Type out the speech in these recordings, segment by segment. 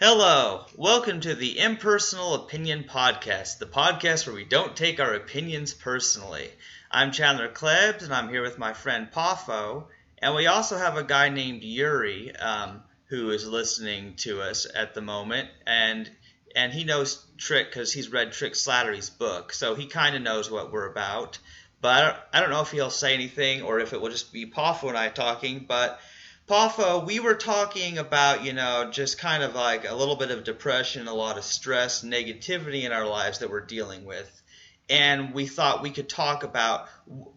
Hello, welcome to the Impersonal Opinion podcast, the podcast where we don't take our opinions personally. I'm Chandler Klebs, and I'm here with my friend Poffo, and we also have a guy named Yuri who is listening to us at the moment, and he knows Trick because he's read Trick Slattery's book, so he kind of knows what we're about. But I don't know if he'll say anything or if it will just be Poffo and I talking, but Poffo, we were talking about, just kind of like a little bit of depression, a lot of stress, negativity in our lives that we're dealing with. And we thought we could talk about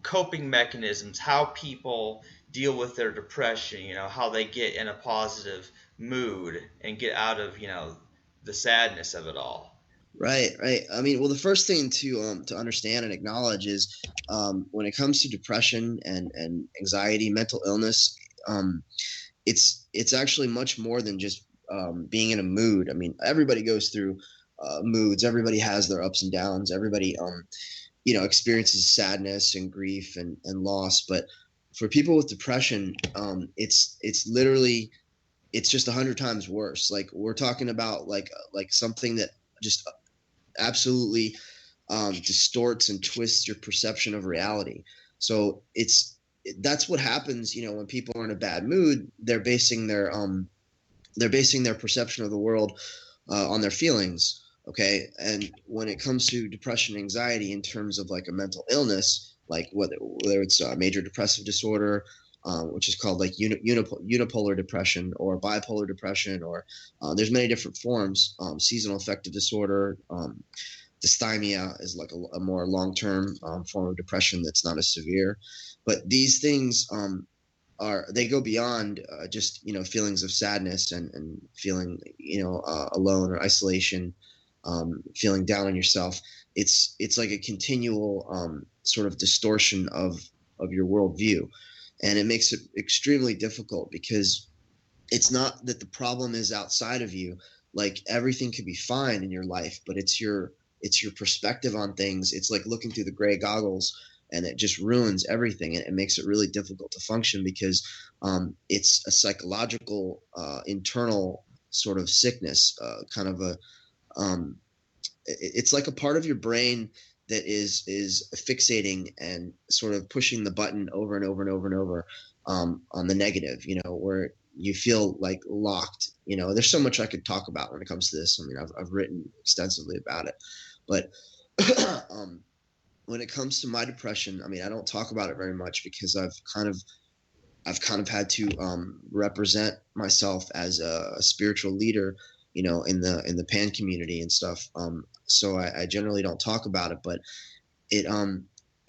coping mechanisms, how people deal with their depression, how they get in a positive mood and get out of, the sadness of it all. Right. I mean, well, the first thing to understand and acknowledge is when it comes to depression and anxiety, mental illness, it's actually much more than just being in a mood. I mean, everybody goes through moods. Everybody has their ups and downs. Everybody, experiences sadness and grief and loss. But for people with depression, it's literally, it's just 100 times worse. Like we're talking about like something that just absolutely distorts and twists your perception of reality. So that's what happens, when people are in a bad mood. They're basing their perception of the world on their feelings. Okay. And when it comes to depression and anxiety in terms of like a mental illness, like whether it's a major depressive disorder, which is called like unipolar depression or bipolar depression, or there's many different forms, seasonal affective disorder, dysthymia is like a more long-term form of depression that's not as severe. But these things they go beyond just, feelings of sadness and feeling, alone or isolation, feeling down on yourself. It's like a continual sort of distortion of your worldview. And it makes it extremely difficult because it's not that the problem is outside of you. Like everything could be fine in your life, but it's your perspective on things. It's like looking through the gray goggles, and it just ruins everything. And it makes it really difficult to function because it's a psychological, internal sort of sickness, kind of it's like a part of your brain that is fixating and sort of pushing the button over and over and over and over on the negative, where you feel like locked. There's so much I could talk about when it comes to this. I mean, I've written extensively about it, but when it comes to my depression, I mean, I don't talk about it very much because I've kind of had to represent myself as a spiritual leader, in the pan community and stuff. So I generally don't talk about it, but it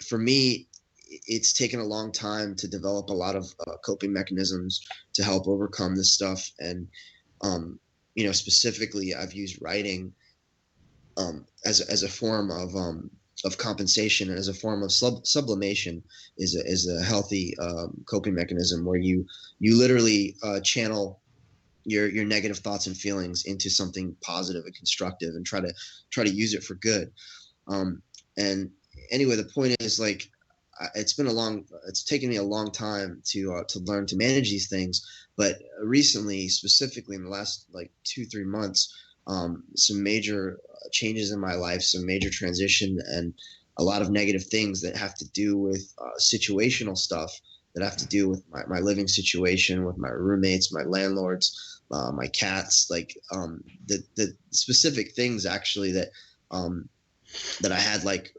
for me, it's taken a long time to develop a lot of coping mechanisms to help overcome this stuff. And specifically, I've used writing as a form of compensation, and as a form of sublimation is a healthy coping mechanism where you literally channel your negative thoughts and feelings into something positive and constructive and try to use it for good. And anyway, the point is, like, it's taken me a long time to learn to manage these things. But recently, specifically in the last like 2-3 months, some major changes in my life, some major transition, and a lot of negative things that have to do with situational stuff, that have to do with my living situation, with my roommates, my landlords, my cats, like the specific things actually that I had like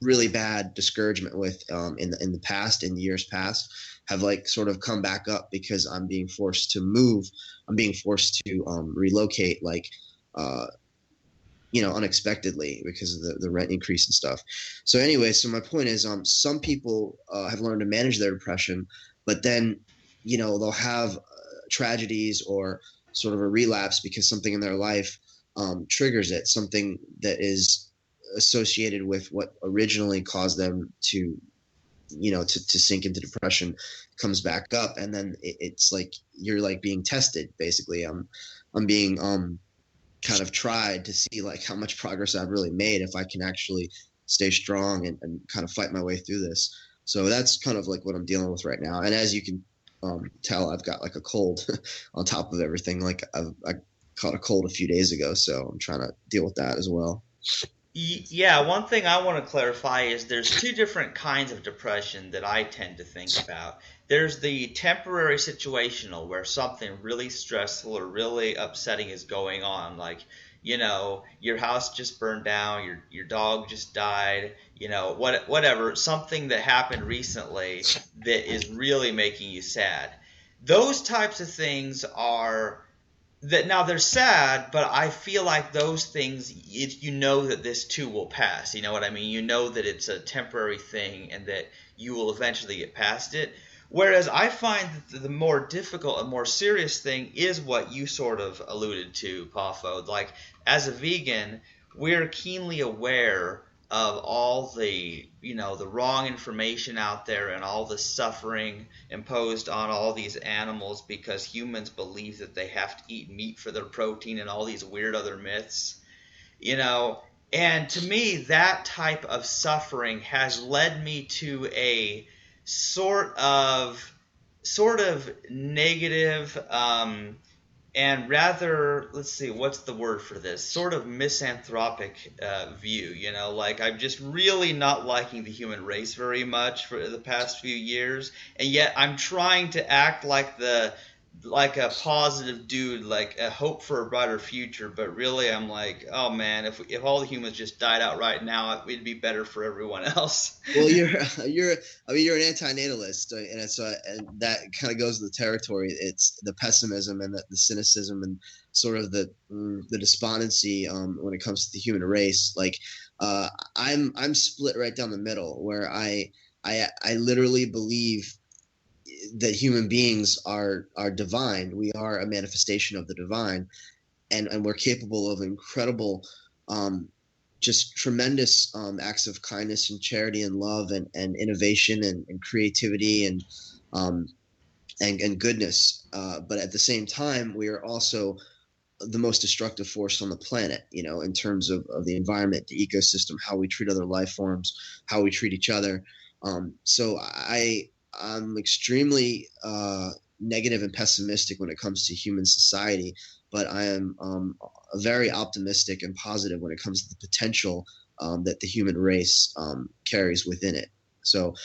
really bad discouragement with in the past, in years past, have like sort of come back up because I'm being forced to move. I'm being forced to relocate, like unexpectedly because of the rent increase and stuff. So anyway, so my point is, some people have learned to manage their depression, but then they'll have tragedies or sort of a relapse because something in their life triggers it, something that is associated with what originally caused them to sink into depression comes back up. And then it's like you're like being tested, basically. I'm being kind of tried to see like how much progress I've really made, if I can actually stay strong and kind of fight my way through this. So that's kind of like what I'm dealing with right now. And as you can tell, I've got like a cold on top of everything. Like I caught a cold a few days ago, so I'm trying to deal with that as well. Yeah, one thing I want to clarify is there's two different kinds of depression that I tend to think about. There's the temporary situational where something really stressful or really upsetting is going on, like, your house just burned down, your dog just died, whatever, something that happened recently that is really making you sad. Those types of things are that now they're sad, but I feel like those things, you know that this too will pass. You know what I mean? You know that it's a temporary thing and that you will eventually get past it. Whereas I find that the more difficult and more serious thing is what you sort of alluded to, Poffo. Like, as a vegan, we're keenly aware of all the wrong information out there and all the suffering imposed on all these animals because humans believe that they have to eat meat for their protein and all these weird other myths, you know. And to me, that type of suffering has led me to a sort of negative, and rather, let's see, what's the word for this? Sort of misanthropic view, like I'm just really not liking the human race very much for the past few years, and yet I'm trying to act like a positive dude, like a hope for a brighter future, but really I'm like, oh man, if all the humans just died out right now, it'd be better for everyone else. Well, you're an anti-natalist, and and that kind of goes to the territory. It's the pessimism and the cynicism and sort of the despondency when it comes to the human race. Like, I'm split right down the middle, where I literally believe that human beings are divine. We are a manifestation of the divine, and we're capable of incredible, just tremendous acts of kindness and charity and love and innovation and creativity and goodness. But at the same time, we are also the most destructive force on the planet, in terms of the environment, the ecosystem, how we treat other life forms, how we treat each other. So I'm extremely negative and pessimistic when it comes to human society, but I am very optimistic and positive when it comes to the potential that the human race carries within it. So,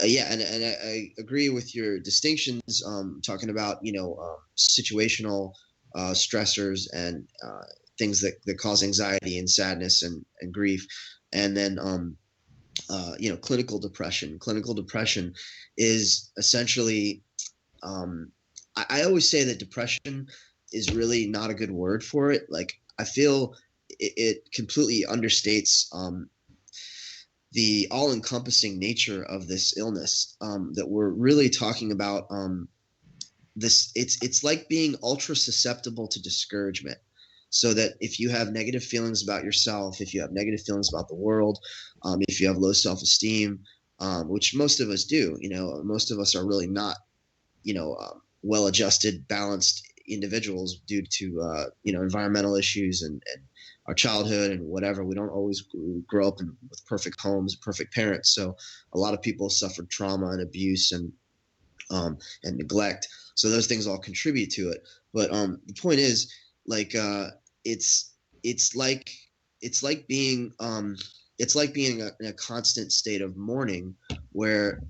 yeah, and I agree with your distinctions, talking about situational stressors and things that cause anxiety and sadness and grief, and then clinical depression. Clinical depression is essentially, I always say that depression is really not a good word for it. Like, I feel it completely understates the all-encompassing nature of this illness, that we're really talking about. It's like being ultra susceptible to discouragement. So that if you have negative feelings about yourself, if you have negative feelings about the world, if you have low self-esteem, which most of us do, most of us are really not, well-adjusted, balanced individuals due to, environmental issues and our childhood and whatever. We don't always grow up with perfect homes, perfect parents. So a lot of people suffered trauma and abuse and neglect. So those things all contribute to it. But the point is, like, it's like being in a constant state of mourning, where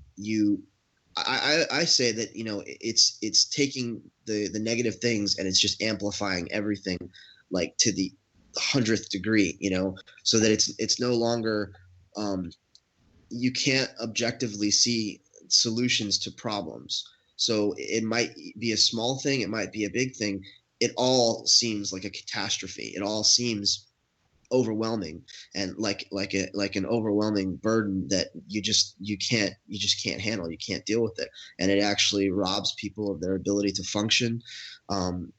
I say that it's taking the negative things and it's just amplifying everything, like, to the 100th degree, so that it's no longer, you can't objectively see solutions to problems. So it might be a small thing, it might be a big thing. It all seems like a catastrophe. It all seems overwhelming, and like an overwhelming burden that you just can't handle. You can't deal with it, and it actually robs people of their ability to function.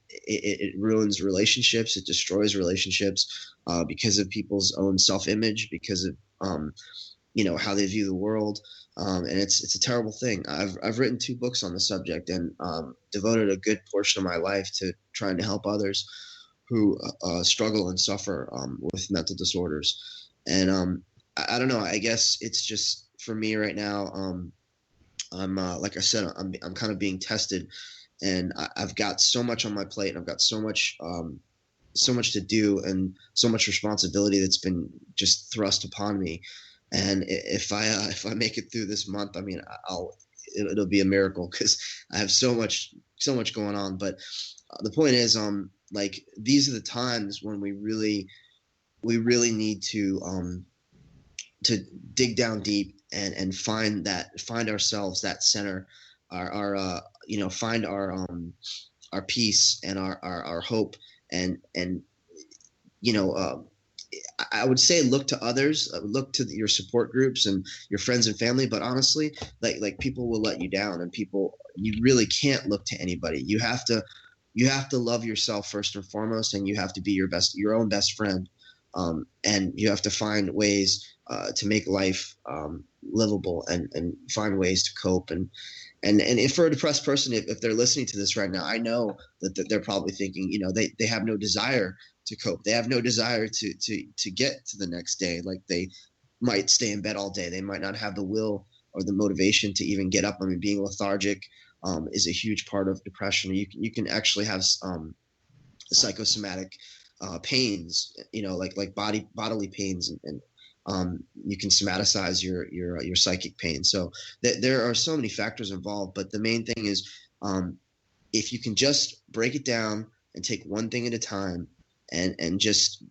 It ruins relationships. It destroys relationships because of people's own self-image, because of how they view the world. And it's a terrible thing. I've written 2 books on the subject, and devoted a good portion of my life to trying to help others who struggle and suffer with mental disorders. And I don't know. I guess it's just, for me right now, I'm like I said, I'm kind of being tested, and I've got so much on my plate, and I've got so much to do, and so much responsibility that's been just thrust upon me. And if I make it through this month, I mean, it'll be a miracle because I have so much going on. But the point is, like these are the times when we really need to dig down deep and find ourselves, that center, our find our peace and our hope, and you know I would say look to others, look to your support groups and your friends and family. But honestly, like people will let you down, and you really can't look to anybody. You have to love yourself first and foremost, and you have to be your own best friend. And you have to find ways to make life livable, and find ways to cope. And if for a depressed person, if they're listening to this right now, I know that they're probably thinking, they have no desire to cope. They have no desire to get to the next day. Like they might stay in bed all day. They might not have the will or the motivation to even get up. I mean, being lethargic is a huge part of depression. You can actually have psychosomatic pains, like bodily pains, and you can somaticize your psychic pain. So there are so many factors involved, but the main thing is, if you can just break it down and take one thing at a time, and just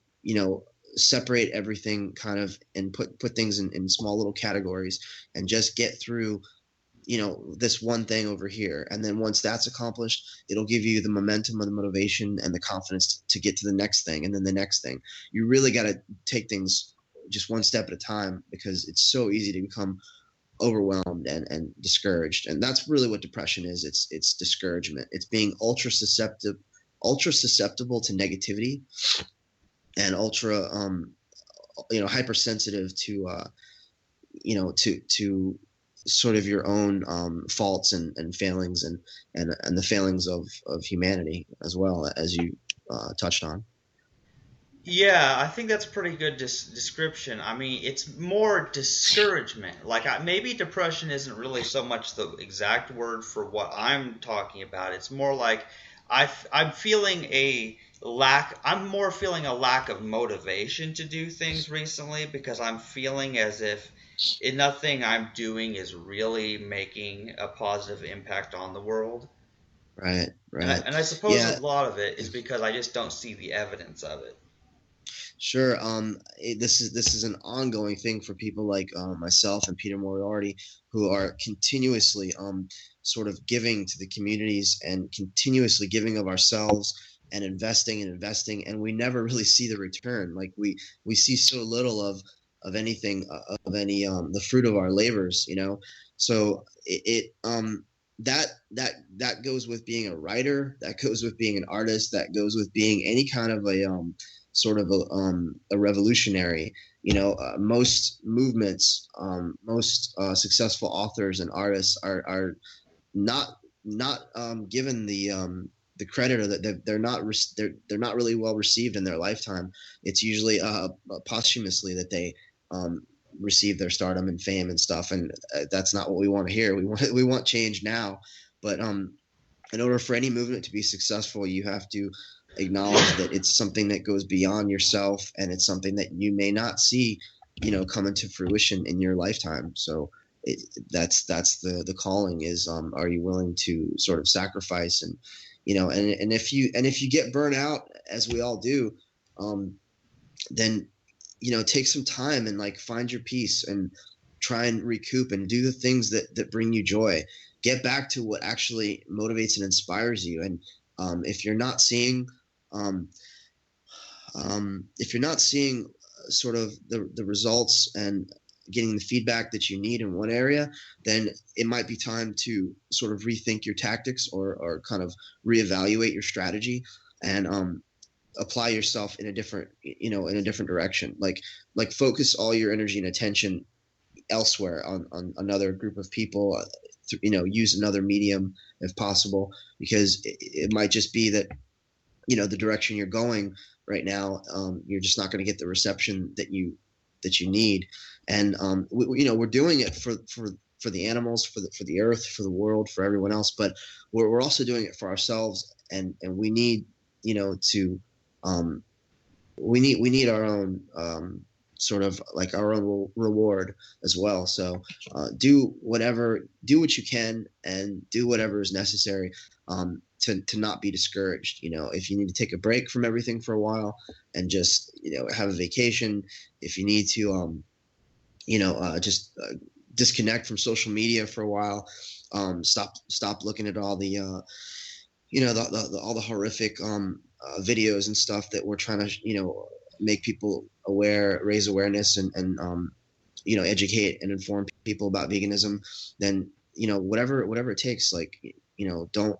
separate everything kind of, and put things in small little categories, and just get through this one thing over here. And then once that's accomplished, it'll give you the momentum and the motivation and the confidence to get to the next thing, and then the next thing. You really got to take things just one step at a time, because it's so easy to become overwhelmed and discouraged. And that's really what depression is. It's discouragement. It's being ultra susceptible to negativity, and ultra hypersensitive to to sort of your own faults and failings, and the failings of humanity, as well, as you touched on. Yeah, I think that's a pretty good description. I mean, it's more discouragement. Like, maybe depression isn't really so much the exact word for what I'm talking about. It's more like I'm feeling I'm more feeling a lack of motivation to do things recently, because I'm feeling as if nothing I'm doing is really making a positive impact on the world. Right, right. And I suppose Yeah, a lot of it is because I just don't see the evidence of it. sure. This is an ongoing thing for people like myself and Peter Moriarty, who are continuously sort of giving to the communities, and continuously giving of ourselves, and investing, and we never really see the return. Like we see so little of anything, of any the fruit of our labors. So that goes with being a writer, that goes with being an artist, that goes with being any kind of a sort of a revolutionary. Most movements, most successful authors and artists are not given the credit, or that they're not really well received in their lifetime. It's usually posthumously that they receive their stardom and fame and stuff, and that's not what we want to hear. We want change now. But in order for any movement to be successful, you have to acknowledge that it's something that goes beyond yourself, and it's something that you may not see come into fruition in your lifetime. So that's the calling is, are you willing to sort of sacrifice, and and if you get burnt out, as we all do, then take some time and like find your peace, and try and recoup, and do the things that bring you joy. Get back to what actually motivates and inspires you. And if you're not seeing sort of the results and getting the feedback that you need in one area, then it might be time to sort of rethink your tactics, or kind of reevaluate your strategy, and apply yourself in a different direction. Like focus all your energy and attention elsewhere, on another group of people. Use another medium if possible, because it might just be that the direction you're going right now, you're just not going to get the reception that you need. And we're doing it for for the animals, for the earth, for the world, for everyone else. But we're also doing it for ourselves, and we need, to we need our own sort of like our own reward as well. So do what you can, and do whatever is necessary to not be discouraged. If you need to take a break from everything for a while and just have a vacation, if you need to just disconnect from social media for a while, stop looking at all the all the horrific videos and stuff that we're trying to make people aware, raise awareness, and educate and inform people about veganism. Then whatever it takes, like don't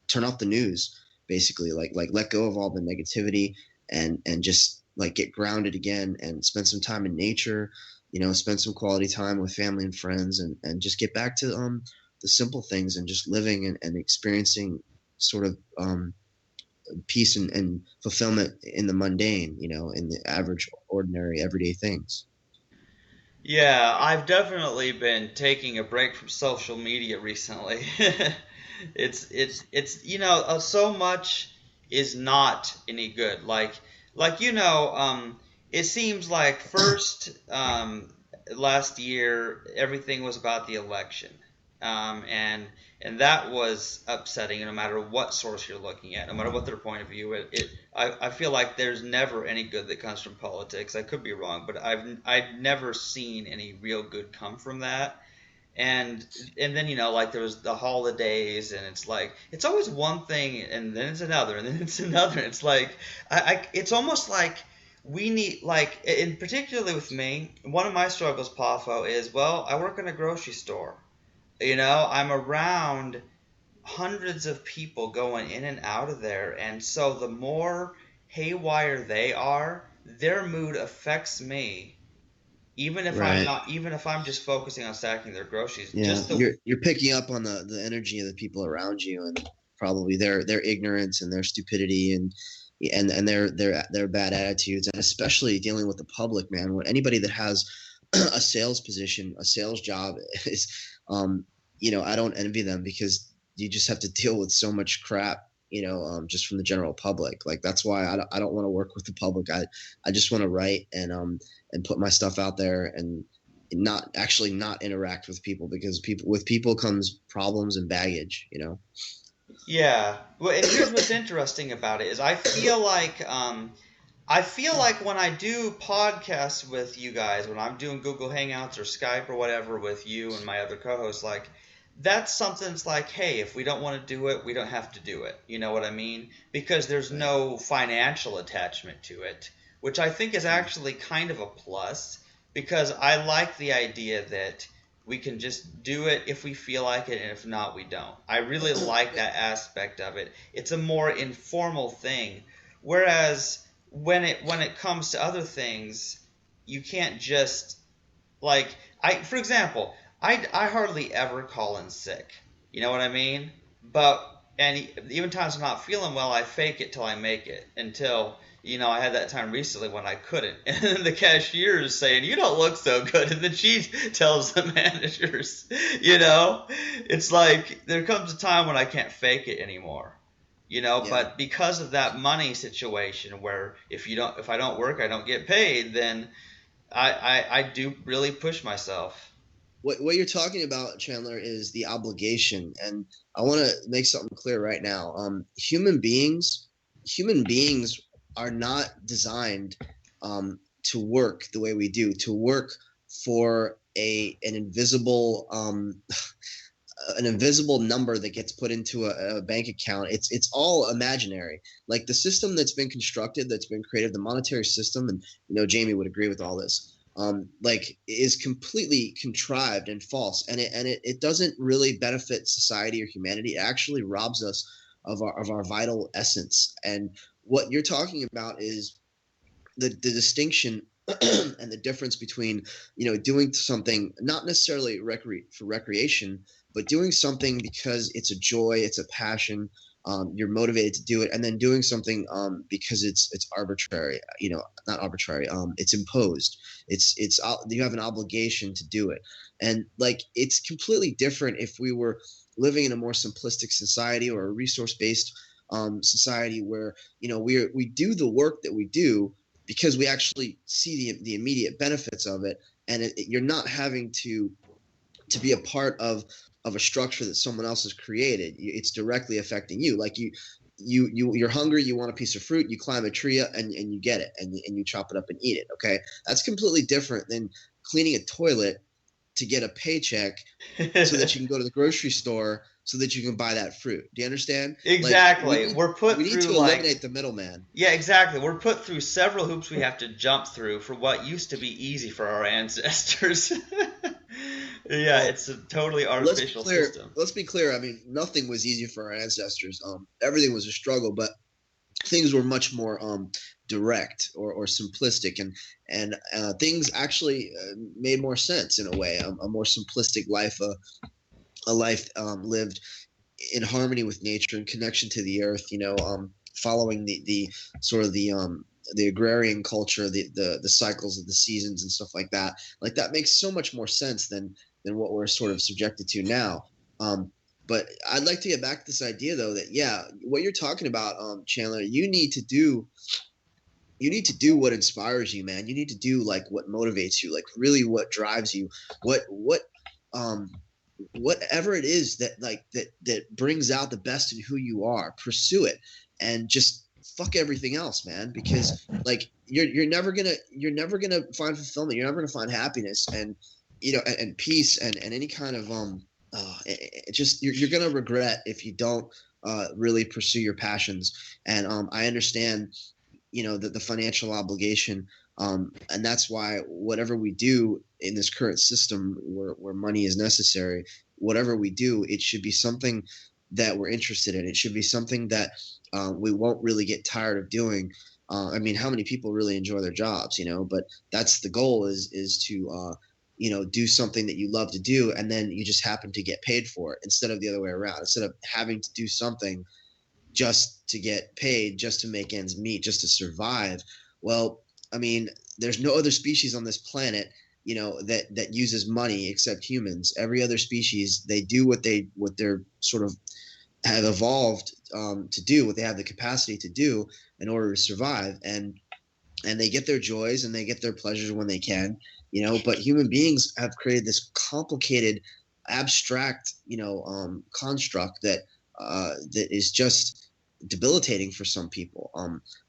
turn off the news, basically, like let go of all the negativity, and just like get grounded again, and spend some time in nature, spend some quality time with family and friends, and just get back to the simple things, and just living and experiencing sort of peace and fulfillment in the mundane, in the average, ordinary, everyday things. Yeah, I've definitely been taking a break from social media recently. It's so much is not any good. It seems like first last year everything was about the election, and that was upsetting. No matter what source you're looking at, no matter what their point of view, I feel like there's never any good that comes from politics. I could be wrong, but I've never seen any real good come from that. And then like there was the holidays, and it's like it's always one thing, and then it's another, and then it's another. It's like it's almost like we need, like, in particularly with me, one of my struggles, Poffo, is, well, I work in a grocery store. I'm around hundreds of people going in and out of there, and so the more haywire they are, their mood affects me. Even if Right. even if I'm just focusing on stacking their groceries. Yeah, you're picking up on the energy of the people around you, and probably their ignorance and their stupidity, and their bad attitudes, and especially dealing with the public, man. When anybody that has a sales position, a sales job is, I don't envy them, because you just have to deal with so much crap, just from the general public. Like, that's why I don't want to work with the public. I just want to write and put my stuff out there, and not interact with people, because with people comes problems and baggage. Yeah. Well, and here's what's interesting about it is I feel like when I do podcasts with you guys, when I'm doing Google Hangouts or Skype or whatever with you and my other co-hosts, like, that's something that's like, hey, if we don't want to do it, we don't have to do it. You know what I mean? Because there's no financial attachment to it, which I think is actually kind of a plus, because I like the idea that we can just do it if we feel like it, and if not, we don't. I really like that aspect of it. It's a more informal thing, whereas when it comes to other things, you can't just, like, for example, I hardly ever call in sick. You know what I mean? And even times I'm not feeling well, I fake it till I make it, until, I had that time recently when I couldn't. And then the cashier is saying, you don't look so good. And then she tells the managers, it's like there comes a time when I can't fake it anymore. Yeah. But because of that money situation, where if I don't work, I don't get paid, then I do really push myself. What you're talking about, Chandler, is the obligation, and I want to make something clear right now. Human beings are not designed to work the way we do, to work for an invisible an invisible number that gets put into a bank account. It's all imaginary. Like, the system that's been constructed, that's been created, the monetary system, and Jamie would agree with all this, is completely contrived and false, and it doesn't really benefit society or humanity. It actually robs us of our vital essence. And what you're talking about is the distinction and the difference between doing something not necessarily for recreation, but doing something because it's a joy, it's a passion, You're motivated to do it, and then doing something because it's arbitrary, not arbitrary. It's imposed. It's you have an obligation to do it, and like it's completely different if we were living in a more simplistic society or a resource-based society where we do the work that we do because we actually see the immediate benefits of it, and you're not having to be a part of a structure that someone else has created. It's directly affecting you. Like you're hungry, you want a piece of fruit, you climb a tree and you get it, and you chop it up and eat it. Okay, that's completely different than cleaning a toilet to get a paycheck so that you can go to the grocery store so that you can buy that fruit. Do you understand? Exactly. Like, we need to eliminate the middleman. Yeah, exactly. We're put through several hoops we have to jump through for what used to be easy for our ancestors. Yeah, it's a totally artificial system. Let's be clear. I mean, nothing was easy for our ancestors. Everything was a struggle, but things were much more direct or simplistic, and things actually made more sense in a way. A more simplistic life, a life lived in harmony with nature and connection to the earth. Following the sort of the agrarian culture, the cycles of the seasons and stuff like that. Like that makes so much more sense than what we're sort of subjected to now. But I'd like to get back to this idea, though, that what you're talking about, Chandler, you need to do what inspires you, man. You need to do like what motivates you, like really what drives you, whatever it is that brings out the best in who you are. Pursue it, and just fuck everything else, man. Because like you're never gonna find fulfillment. You're never gonna find happiness and and peace and any kind of you're gonna regret if you don't really pursue your passions. And I understand the financial obligation, and that's why whatever we do in this current system where money is necessary, whatever we do, it should be something that we're interested in. It should be something that we won't really get tired of doing. I mean, how many people really enjoy their jobs, but that's the goal is to do something that you love to do, and then you just happen to get paid for it instead of the other way around. Instead of having to do something just to get paid, just to make ends meet, just to survive. Well, I mean, there's no other species on this planet, that uses money except humans. Every other species, they do what they're sort of have evolved to do, what they have the capacity to do in order to survive, and they get their joys and they get their pleasures when they can, but human beings have created this complicated, abstract, construct that is just debilitating for some people,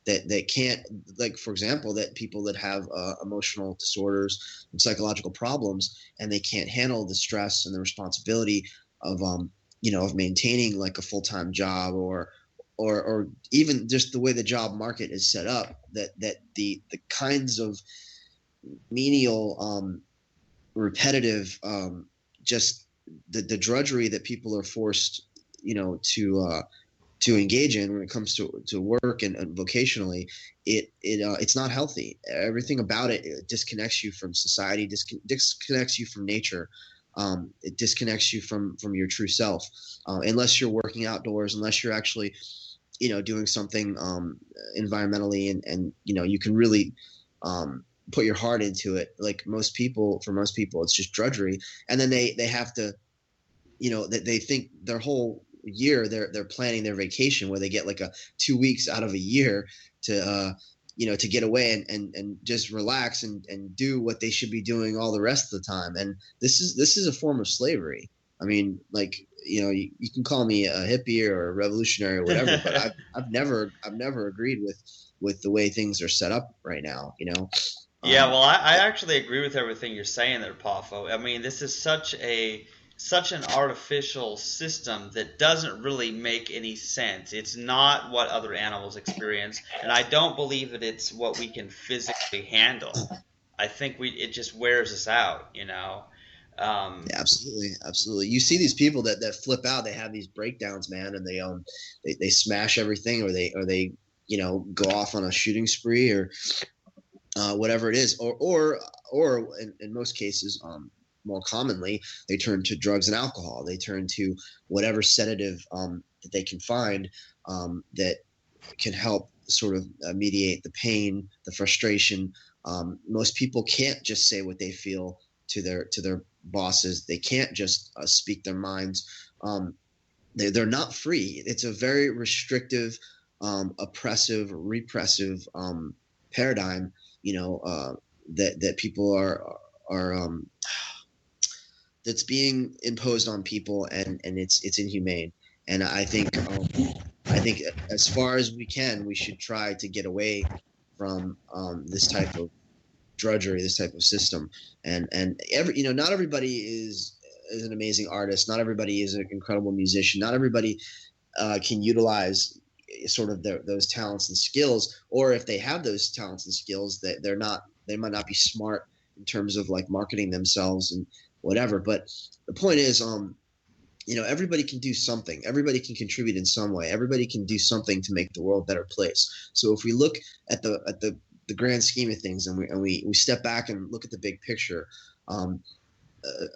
that can't, like, for example, that people that have emotional disorders and psychological problems, and they can't handle the stress and the responsibility of of maintaining like a full-time job or even just the way the job market is set up, that the kinds of menial, repetitive, just the drudgery that people are forced, to engage in when it comes to work and vocationally, it's not healthy. Everything about it disconnects you from society, disconnects you from nature. It disconnects you from your true self, unless you're working outdoors, unless you're actually, doing something environmentally, and you can really put your heart into it. Like for most people, it's just drudgery, and then they have to, they think their whole year they're planning their vacation, where they get like 2 weeks out of a year to to get away and just relax and do what they should be doing all the rest of the time. And this is a form of slavery. I mean, like, you can call me a hippie or a revolutionary or whatever, but I've never agreed with the way things are set up right now, Yeah, well, I actually agree with everything you're saying there, Poffo. I mean, this is such an artificial system that doesn't really make any sense. It's not what other animals experience, and I don't believe that it's what we can physically handle. I think it just wears us out, Yeah, absolutely. You see these people that flip out. They have these breakdowns, man, and they smash everything, or they go off on a shooting spree, or whatever it is, or in most cases, more commonly, they turn to drugs and alcohol. They turn to whatever sedative that they can find that can help sort of mediate the pain, the frustration. Most people can't just say what they feel to their bosses. They can't just speak their minds. They're not free. It's a very restrictive, oppressive, repressive paradigm. That people are that's being imposed on people, and it's inhumane. And I think as far as we can, we should try to get away from this type of drudgery, this type of system. And not everybody is an amazing artist. Not everybody is an incredible musician. Not everybody can utilize sort of those talents and skills, or if they have those talents and skills, that they might not be smart in terms of like marketing themselves and whatever. But the point is, everybody can do something. Everybody can contribute in some way. Everybody can do something to make the world a better place. So if we look at the grand scheme of things, and we step back and look at the big picture,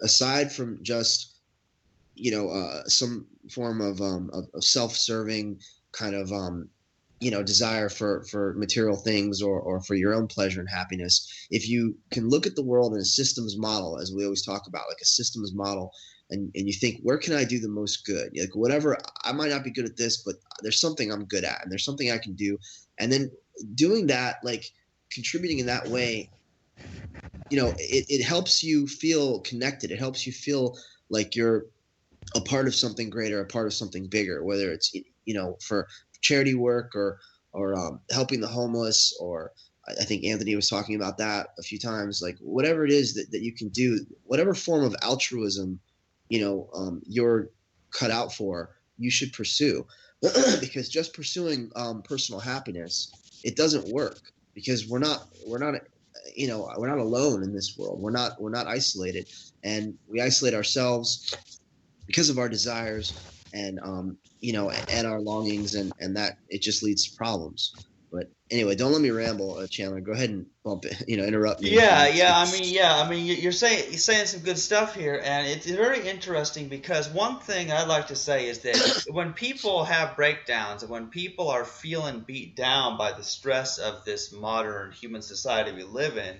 aside from just some form of self-serving kind of desire for material things or for your own pleasure and happiness, if you can look at the world in a systems model, as we always talk about, like a systems model, and you think, where can I do the most good? Like, whatever, I might not be good at this, but there's something I'm good at, and there's something I can do. And then doing that, like contributing in that way, it helps you feel connected. It helps you feel like you're a part of something greater, a part of something bigger, whether it's, for charity work or helping the homeless, or I think Anthony was talking about that a few times, like whatever it is that you can do, whatever form of altruism, you're cut out for, you should pursue. Because just pursuing personal happiness, it doesn't work, because we're not alone in this world. We're not isolated, and we isolate ourselves because of our desires and and our longings, and that it just leads to problems. But anyway, don't let me ramble, Chandler. Go ahead and bump it, interrupt me. I mean, you're saying some good stuff here, and it's very interesting, because one thing I'd like to say is that when people have breakdowns and when people are feeling beat down by the stress of this modern human society we live in,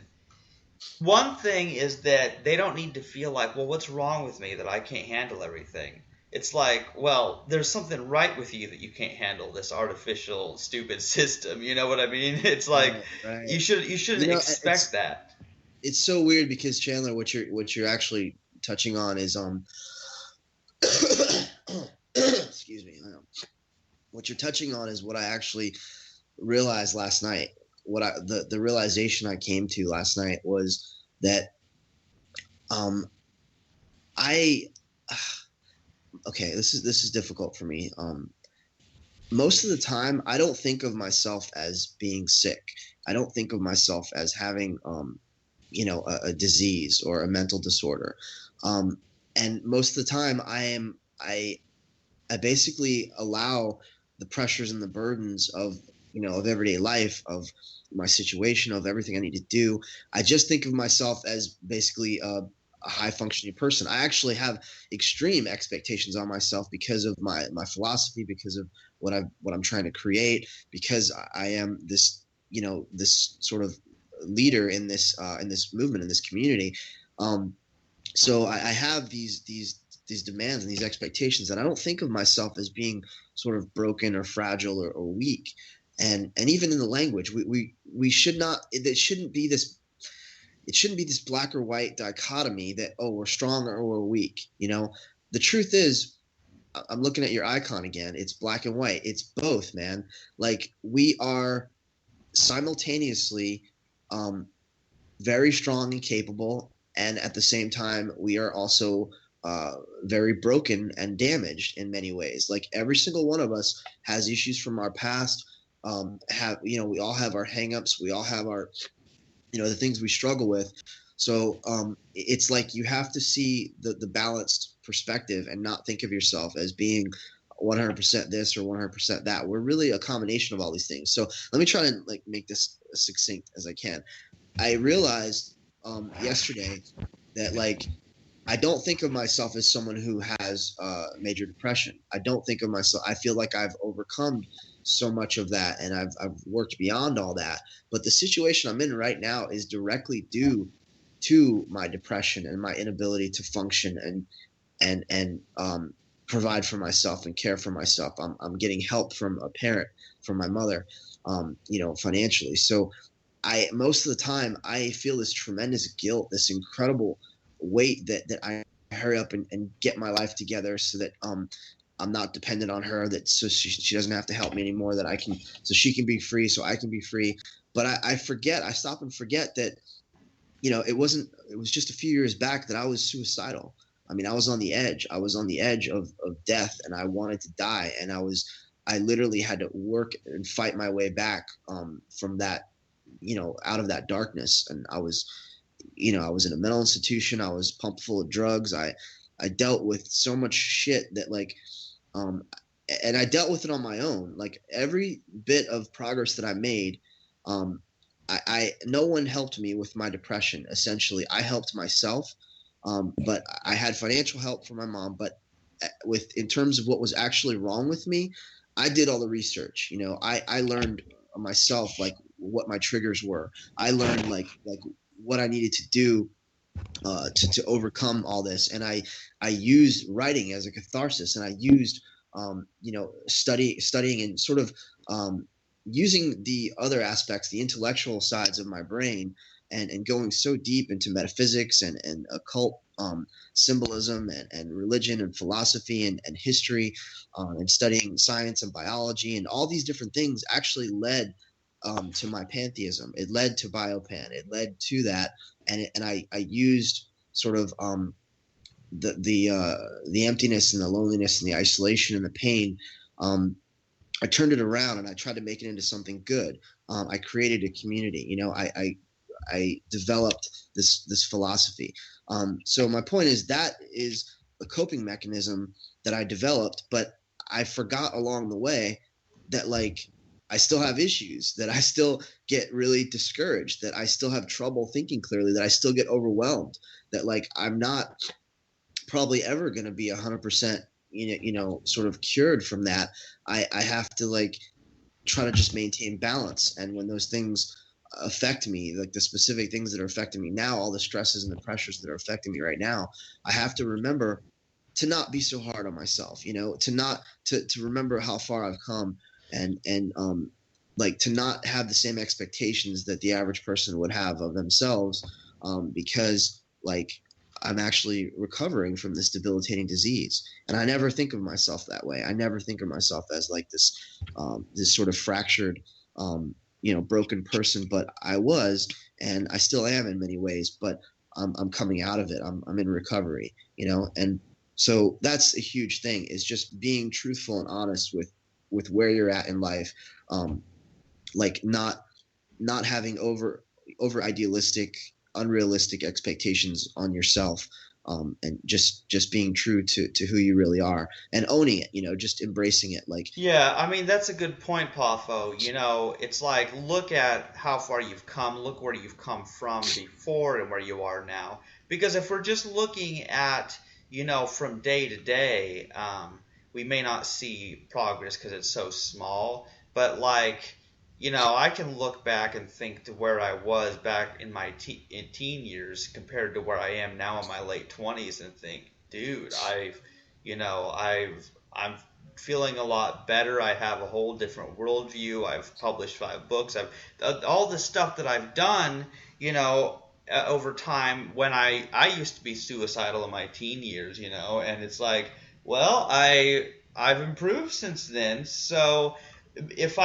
one thing is that they don't need to feel like, well, what's wrong with me that I can't handle everything? It's like, well, there's something right with you that you can't handle this artificial, stupid system. You know what I mean? It's like right. You shouldn't expect that. It's so weird, because Chandler, what you're actually touching on is excuse me. What you're touching on is what I actually realized last night. The realization I came to last night was that okay, this is difficult for me. Most of the time, I don't think of myself as being sick. I don't think of myself as having, a disease or a mental disorder. And most of the time, I basically allow the pressures and the burdens of everyday life, of my situation, of everything I need to do. I just think of myself as basically a high functioning person. I actually have extreme expectations on myself because of my philosophy, because of what I'm trying to create, because I am this this sort of leader in this movement, in this community. So I have these demands and these expectations, and I don't think of myself as being sort of broken or fragile or weak. And even in the language, we should not. It shouldn't be this. It shouldn't be this black or white dichotomy that, oh, we're strong or we're weak. The truth is, I'm looking at your icon again. It's black and white. It's both, man. Like, we are simultaneously very strong and capable, and at the same time, we are also very broken and damaged in many ways. Like, every single one of us has issues from our past. We all have our hangups. We all have our the things we struggle with. So it's like you have to see the balanced perspective and not think of yourself as being 100% this or 100% that. We're really a combination of all these things. So let me try to make this as succinct as I can. I realized yesterday that I don't think of myself as someone who has major depression. I don't think of myself. I feel like I've overcome so much of that, and I've worked beyond all that. But the situation I'm in right now is directly due to my depression and my inability to function and provide for myself and care for myself. I'm getting help from a parent, from my mother, financially. So most of the time I feel this tremendous guilt, this incredible weight that I hurry up and get my life together so that I'm not dependent on her, that so she doesn't have to help me anymore, that so she can be free, so I can be free. But I stop and forget that, it was just a few years back that I was suicidal. I mean, I was on the edge. I was on the edge of death, and I wanted to die. And I literally had to work and fight my way back from that, out of that darkness. And I was in a mental institution. I was pumped full of drugs. I dealt with so much shit that and I dealt with it on my own. Like every bit of progress that I made, no one helped me with my depression. Essentially, I helped myself. But I had financial help from my mom. But in terms of what was actually wrong with me, I did all the research. I learned myself, like what my triggers were. I learned like what I needed to do to overcome all this. And I used writing as a catharsis, and I used studying and sort of using the other aspects, the intellectual sides of my brain, and going so deep into metaphysics and occult symbolism and religion and philosophy and history, and studying science and biology and all these different things actually led to my pantheism. It led to biopan. It led to that, and I used sort of the emptiness and the loneliness and the isolation and the pain. I turned it around and I tried to make it into something good. I created a community. I developed this philosophy. So my point is that is a coping mechanism that I developed, but I forgot along the way that I still have issues, that I still get really discouraged, that I still have trouble thinking clearly, that I still get overwhelmed, that I'm not probably ever going to be 100%, sort of cured from that. I have to try to just maintain balance. And when those things affect me, like the specific things that are affecting me now, all the stresses and the pressures that are affecting me right now, I have to remember to not be so hard on myself, to remember how far I've come, and to not have the same expectations that the average person would have of themselves, because I'm actually recovering from this debilitating disease. And I never think of myself that way. I never think of myself as this sort of fractured, broken person, but I was, and I still am in many ways, but I'm coming out of it. I'm in recovery, and so that's a huge thing, is just being truthful and honest with where you're at in life. Not having over idealistic, unrealistic expectations on yourself, and just being true to who you really are and owning it, just embracing it. Yeah, I mean, that's a good point, Poffo. It's look at how far you've come, look where you've come from before and where you are now. Because if we're just looking at, from day to day, we may not see progress because it's so small. But I can look back and think to where I was back in my teen years compared to where I am now in my late 20s and think, dude, I'm feeling a lot better. I have a whole different worldview. I've published 5 books. All the stuff that I've done, over time, when I used to be suicidal in my teen years, and it's well, I've improved since then. So if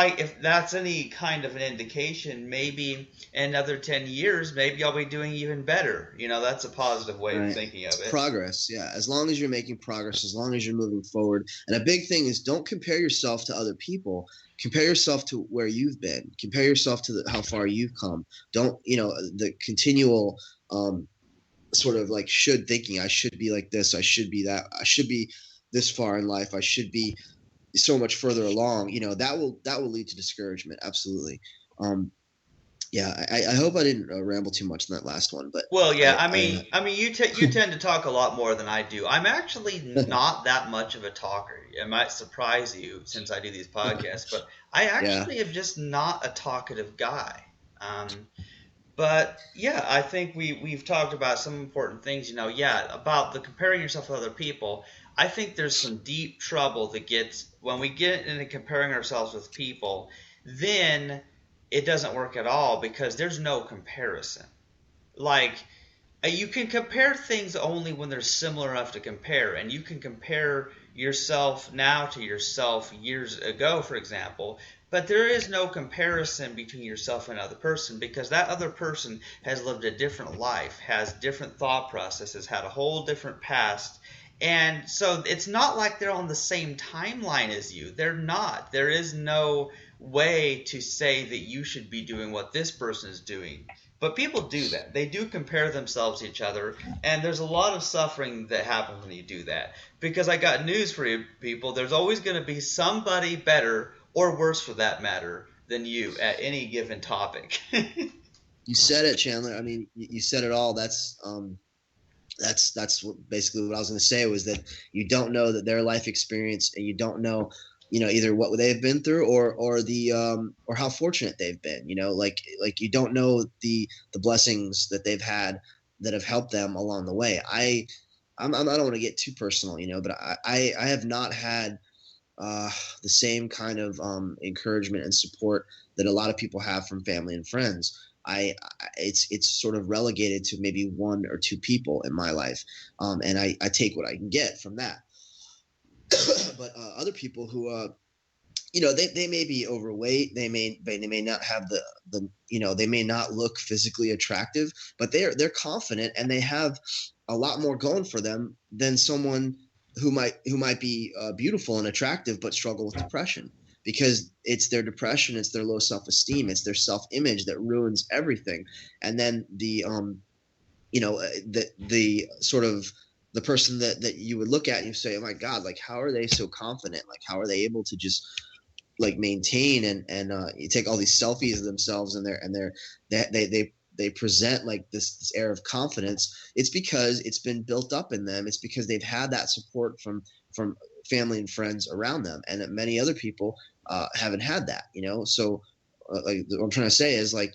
that's any kind of an indication, maybe in another 10 years, maybe I'll be doing even better. That's a positive way of thinking of it. Progress, yeah. As long as you're making progress, as long as you're moving forward. And a big thing is, don't compare yourself to other people. Compare yourself to where you've been. Compare yourself to how far you've come. Don't, the continual sort of should thinking, I should be like this, I should be that, I should be this far in life, I should be so much further along, that will lead to discouragement. Absolutely. Yeah, I hope I didn't ramble too much in that last one, but Well, yeah, I you tend to talk a lot more than I do. I'm actually not that much of a talker. It might surprise you since I do these podcasts, but I yeah. actually am just not a talkative guy. Um, But yeah, I think we've talked about some important things, yeah, about the comparing yourself to other people. I think there's some deep trouble that gets when we get into comparing ourselves with people, then it doesn't work at all because there's no comparison. Like you can compare things only when they're similar enough to compare, and you can compare yourself now to yourself years ago, for example, but there is no comparison between yourself and another person because that other person has lived a different life, has different thought processes, had a whole different past. And so it's not like they're on the same timeline as you. They're not. There is no way to say that you should be doing what this person is doing. But people do that. They do compare themselves to each other, and there's a lot of suffering that happens when you do that. Because I got news for you people, there's always going to be somebody better or worse for that matter than you at any given topic. You said it, Chandler. I mean, you said it all. That's basically what I was going to say was that you don't know that their life experience, and you don't know, either what they've been through or the or how fortunate they've been. Like you don't know the blessings that they've had that have helped them along the way. I don't want to get too personal, but I have not had the same kind of encouragement and support that a lot of people have from family and friends. It's sort of relegated to maybe one or two people in my life, and I take what I can get from that. But other people who they may be overweight, they may not have they may not look physically attractive, but they're confident and they have a lot more going for them than someone who might be beautiful and attractive but struggle with depression, because it's their depression, it's their low self-esteem, it's their self-image that ruins everything. And then the sort of the person that you would look at and you say, oh my God, like how are they so confident, like how are they able to just like maintain and you take all these selfies of themselves and they present like this air of confidence. It's because it's been built up in them. It's because they've had that support from family and friends around them, and that many other people haven't had that. So like what I'm trying to say is like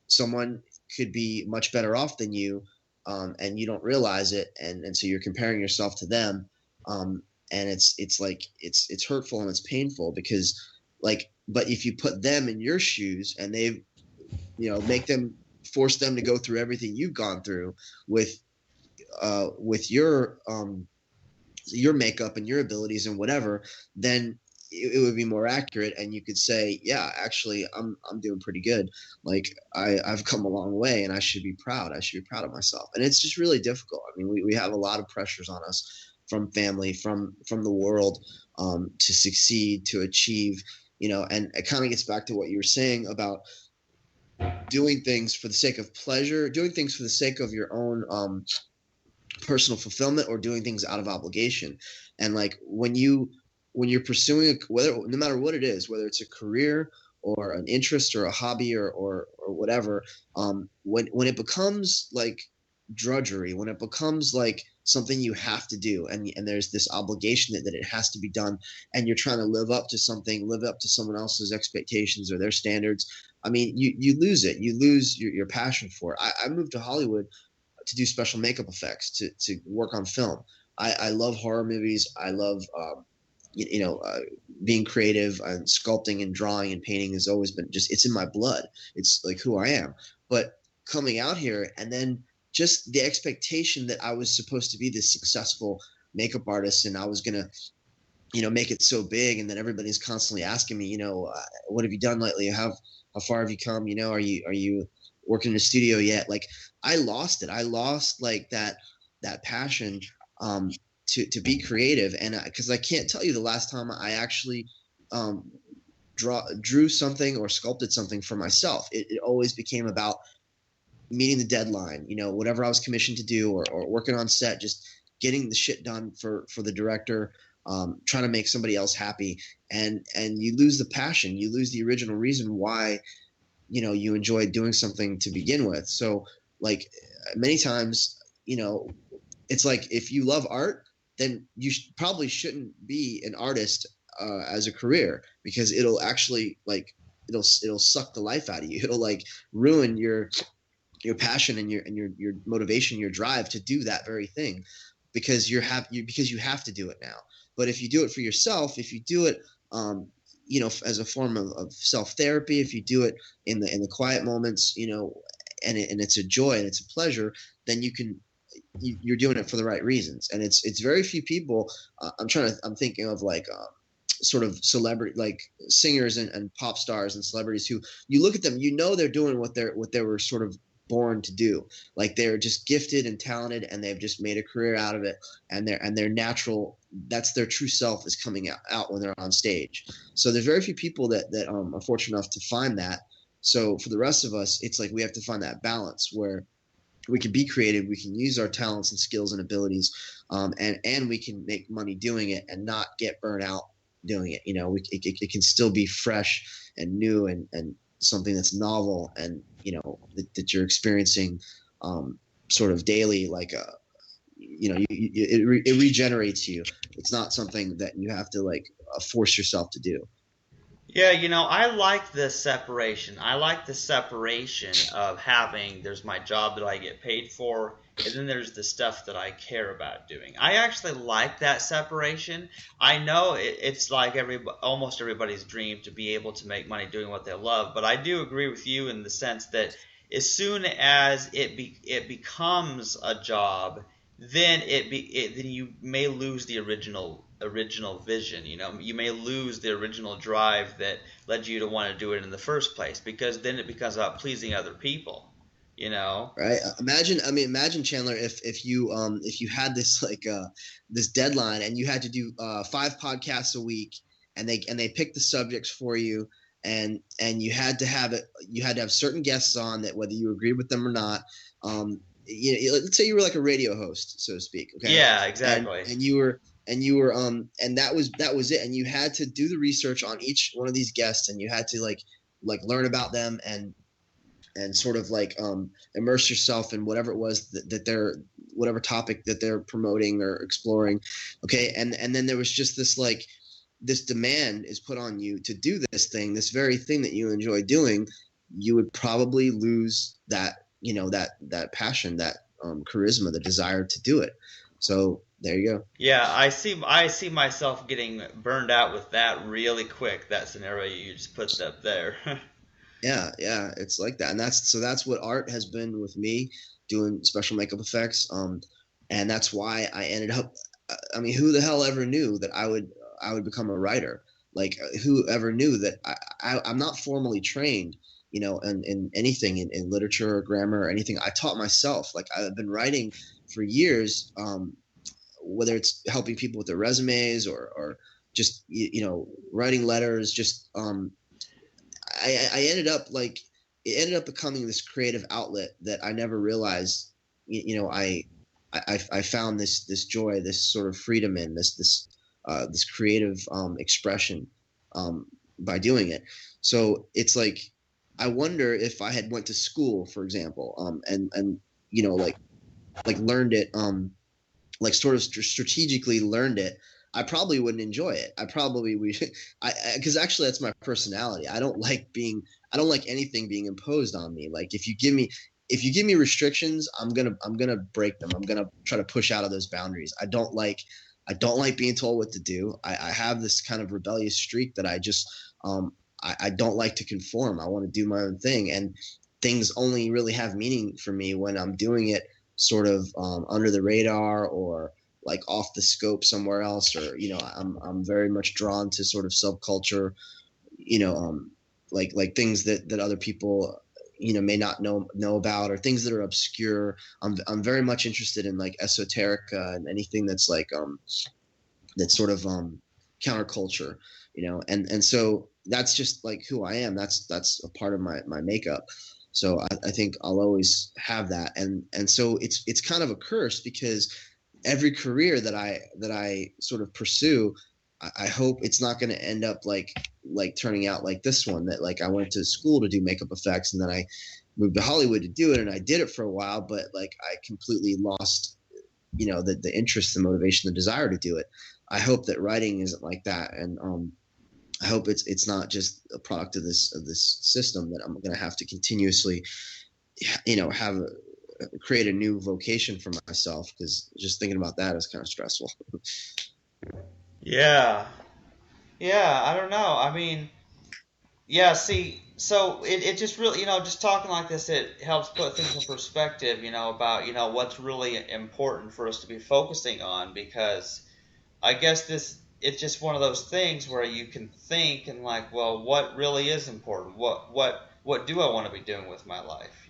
someone could be much better off than you, and you don't realize it, and so you're comparing yourself to them. And it's like it's hurtful and it's painful because but if you put them in your shoes and they force them to go through everything you've gone through with your makeup and your abilities and whatever, then it would be more accurate, and you could say, yeah, actually I'm doing pretty good. Like I've come a long way and I should be proud. I should be proud of myself. And it's just really difficult. I mean, we have a lot of pressures on us from family, from the world, to succeed, to achieve, and it kind of gets back to what you were saying about doing things for the sake of pleasure, doing things for the sake of your own personal fulfillment, or doing things out of obligation. And like when you're pursuing no matter what it is, whether it's a career or an interest or a hobby or whatever, when it becomes like drudgery, when it becomes like something you have to do, and there's this obligation that it has to be done, and you're trying to live up to someone else's expectations or their standards, I mean, you lose it. You lose your passion for it. I moved to Hollywood to do special makeup effects, to work on film. I love horror movies. I love being creative, and sculpting and drawing and painting has always been it's in my blood. It's like who I am. But coming out here, and then just the expectation that I was supposed to be this successful makeup artist, and I was going to, make it so big. And then everybody's constantly asking me, what have you done lately? How far have you come? Are you working in a studio yet? Like I lost it. I lost like that passion, to be creative. And because I can't tell you the last time I actually, drew something or sculpted something for myself. It always became about meeting the deadline, whatever I was commissioned to do, or working on set, just getting the shit done for the director, trying to make somebody else happy. And you lose the passion, you lose the original reason why you enjoy doing something to begin with. So like many times, it's like if you love art, then you probably shouldn't be an artist as a career, because it'll actually like it'll suck the life out of you. It'll like ruin your passion and your motivation, your drive to do that very thing, because you have to do it now. But if you do it for yourself, if you do it as a form of self-therapy, if you do it in the quiet moments, and it's a joy and it's a pleasure, then you're doing it for the right reasons. And it's very few people. I'm thinking of like sort of celebrity, like singers and pop stars and celebrities who you look at them, they're doing what they were sort of born to do. Like they're just gifted and talented, and they've just made a career out of it, and their natural, that's their true self, is coming out when they're on stage. So there's very few people that are fortunate enough to find that. So for the rest of us, it's like we have to find that balance where we can be creative, we can use our talents and skills and abilities, and we can make money doing it and not get burnt out doing it. It can still be fresh and new and something that's novel, and that you're experiencing sort of daily, like it regenerates you. It's not something that you have to like force yourself to do. Yeah, I like the separation. I like the separation of having, there's my job that I get paid for, and then there's the stuff that I care about doing. I actually like that separation. I know it's like almost everybody's dream to be able to make money doing what they love, but I do agree with you in the sense that as soon as it becomes a job, then then you may lose the original vision. You may lose the original drive that led you to want to do it in the first place, because then it becomes about pleasing other people. Right. Imagine, Chandler, if you had this like this deadline, and you had to do 5 podcasts a week, and they picked the subjects for you, and you had to have certain guests on that, whether you agreed with them or not. Let's say you were like a radio host, so to speak. Okay. Yeah, exactly. And you were and that was it. And you had to do the research on each one of these guests, and you had to like learn about them and sort of like immerse yourself in whatever it was that they're, whatever topic that they're promoting or exploring. Okay. And then there was just this like this demand is put on you to do this thing, this very thing that you enjoy doing. You would probably lose that, that passion, that charisma, the desire to do it. So there you go. Yeah, I see myself getting burned out with that really quick. That scenario you just put up there. Yeah, it's like that, and that's what art has been with me, doing special makeup effects. And that's why I ended up. I mean, who the hell ever knew that I would become a writer? Like, who ever knew that I'm not formally trained, in anything in literature or grammar or anything. I taught myself. Like, I've been writing for years, whether it's helping people with their resumes or just writing letters. Just I ended up it ended up becoming this creative outlet that I never realized. I found this joy, this sort of freedom in this creative expression by doing it. So it's like, I wonder if I had went to school, for example, and learned it, sort of strategically learned it, I probably wouldn't enjoy it. Because actually that's my personality. I don't like anything being imposed on me. Like, if you give me restrictions, I'm gonna break them. I'm gonna try to push out of those boundaries. I don't like being told what to do. I have this kind of rebellious streak that I just I don't like to conform. I want to do my own thing, and things only really have meaning for me when I'm doing it sort of under the radar, or like off the scope somewhere else, or I'm very much drawn to sort of subculture, like things that other people may not know about, or things that are obscure. I'm very much interested in like esoterica and anything that's like that's sort of counterculture, and so that's just like who I am. That's a part of my makeup. So I think I'll always have that, and so it's kind of a curse, because every career that I sort of pursue, I hope it's not going to end up like turning out like this one, that like I went to school to do makeup effects and then I moved to Hollywood to do it, and I did it for a while, but like I completely lost, the interest, the motivation, the desire to do it. I hope that writing isn't like that, and I hope it's not just a product of this system that I'm going to have to continuously, create a new vocation for myself, because just thinking about that is kind of stressful. Yeah. Yeah, I don't know. I mean, yeah, see, so it just really, just talking like this, it helps put things in perspective, about, what's really important for us to be focusing on, because I guess it's just one of those things where you can think and like, well, what really is important? What do I want to be doing with my life?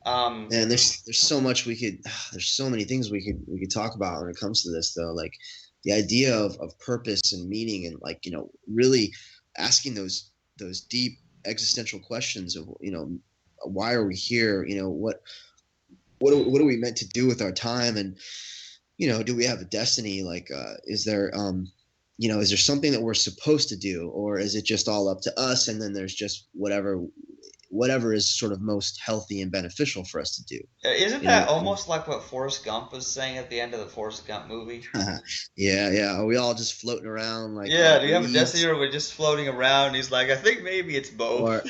And there's so much there's so many things we could talk about when it comes to this, though. Like the idea of purpose and meaning, and like, really asking those deep existential questions of, why are we here? What are we meant to do with our time? And, do we have a destiny? Like, is there something that we're supposed to do, or is it just all up to us? And then there's just whatever is sort of most healthy and beneficial for us to do. Isn't that almost like what Forrest Gump was saying at the end of the Forrest Gump movie? Yeah. Are we all just floating around? Like, yeah, do you have a destiny, or we're just floating around? He's like, I think maybe it's both. Or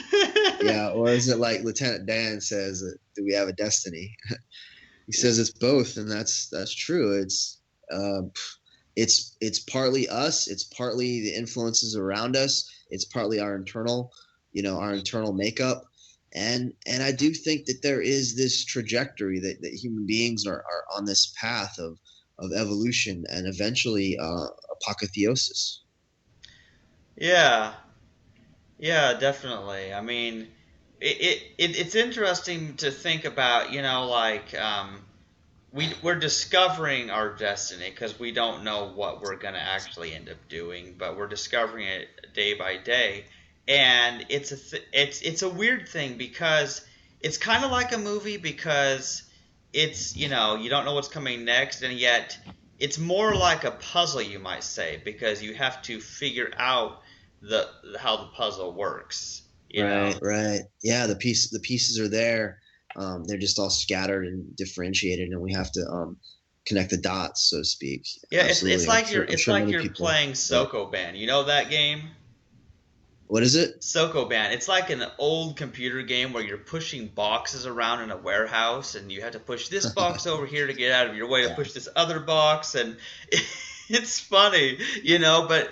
is it like Lieutenant Dan says, do we have a destiny? He says it's both, and that's true. It's partly us, it's partly the influences around us, it's partly our internal makeup. And I do think that there is this trajectory that human beings are on this path of evolution and eventually apotheosis. Yeah, definitely. I mean, it's interesting to think about, we're discovering our destiny because we don't know what we're going to actually end up doing, but we're discovering it day by day. And it's a weird thing, because it's kind of like a movie, because it's, you don't know what's coming next, and yet it's more like a puzzle, you might say, because you have to figure out how the puzzle works. Right. Yeah, the pieces are there. They're just all scattered and differentiated, and we have to connect the dots, so to speak. Yeah, it's like you're playing Sokoban. You know that game? What is it? Sokoban. It's like an old computer game where you're pushing boxes around in a warehouse, and you have to push this box over here to get out of your way to push this other box, and it's funny, but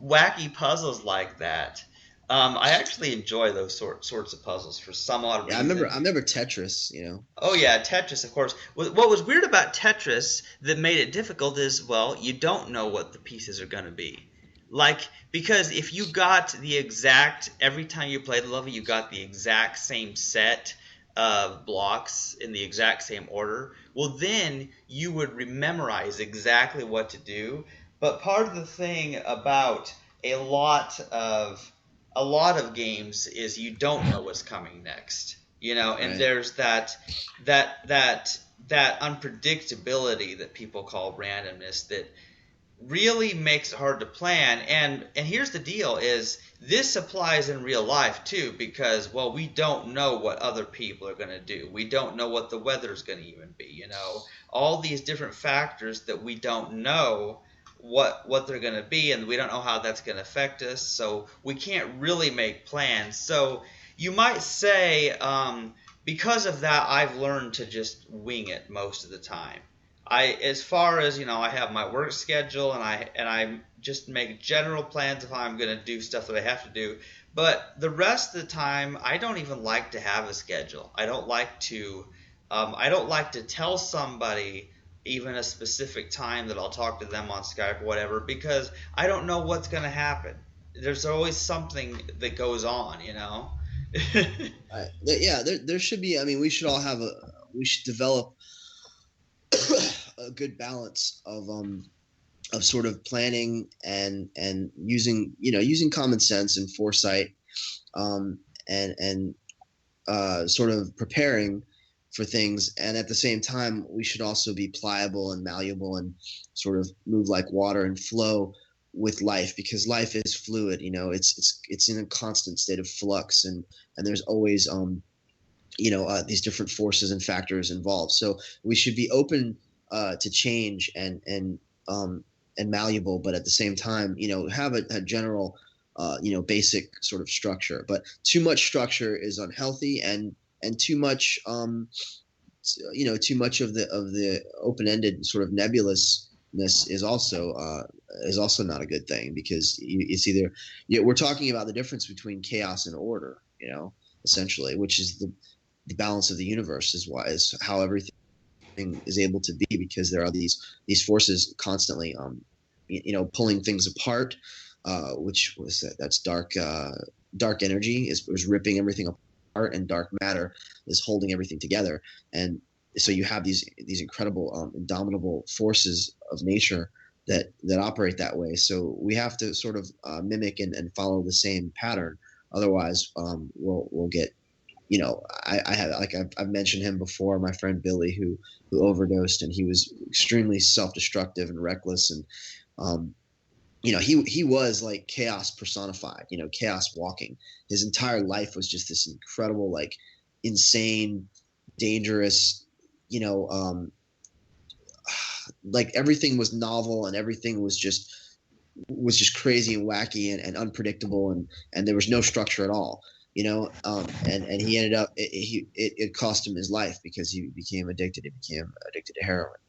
wacky puzzles like that. I actually enjoy those sorts of puzzles for some odd reason. I remember Tetris, Oh yeah, Tetris, of course. What was weird about Tetris that made it difficult is, well, you don't know what the pieces are going to be. Like, because if you got every time you played the level, you got the exact same set of blocks in the exact same order, well, then you would memorize exactly what to do. But part of the thing about a lot of games is you don't know what's coming next, and there's that unpredictability that people call randomness that really makes it hard to plan. And here's the deal, is this applies in real life too, because, well, we don't know what other people are going to do. We don't know what the weather's going to even be, all these different factors that we don't know what they're going to be, and we don't know how that's going to affect us, so we can't really make plans. So you might say, because of that, I've learned to just wing it most of the time. As far as, I have my work schedule, and I just make general plans of how I'm going to do stuff that I have to do. But the rest of the time, I don't even like to have a schedule. I don't like to tell somebody even a specific time that I'll talk to them on Skype or whatever, because I don't know what's going to happen. There's always something that goes on, Yeah, there should be. I mean, we should develop a good balance of sort of planning and using common sense and foresight, and sort of preparing for things. And at the same time, we should also be pliable and malleable and sort of move like water and flow with life, because life is fluid. It's in a constant state of flux, and there's always these different forces and factors involved. So we should be open to change and malleable, but at the same time, have a general basic sort of structure. But too much structure is unhealthy, and too much too much of the open-ended sort of nebulousness is also not a good thing, because it's either we're talking about the difference between chaos and order, essentially, which is the balance of the universe, is how everything is able to be, because there are these forces constantly pulling things apart, which was that's dark energy is ripping everything apart, and dark matter is holding everything together. And so you have these incredible indomitable forces of nature that operate that way. So we have to sort of mimic and follow the same pattern. Otherwise, we'll get, I've mentioned him before, my friend Billy, who overdosed, and he was extremely self-destructive and reckless. And, he was like chaos personified, chaos walking. His entire life was just this incredible, like insane, dangerous, like everything was novel, and everything was just crazy and wacky and unpredictable, and there was no structure at all, and he ended up, it cost him his life, because he became addicted. He became addicted to heroin.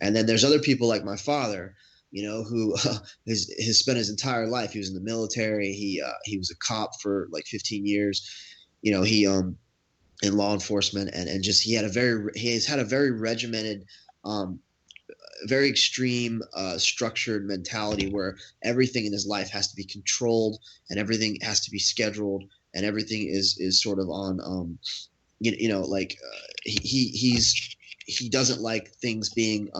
And then there's other people like my father, who has spent his entire life. He was in the military. He was a cop for like 15 years. He in law enforcement, and just he has had a very regimented, very extreme, structured mentality, where everything in his life has to be controlled, and everything has to be scheduled, and everything is sort of on, he doesn't like things being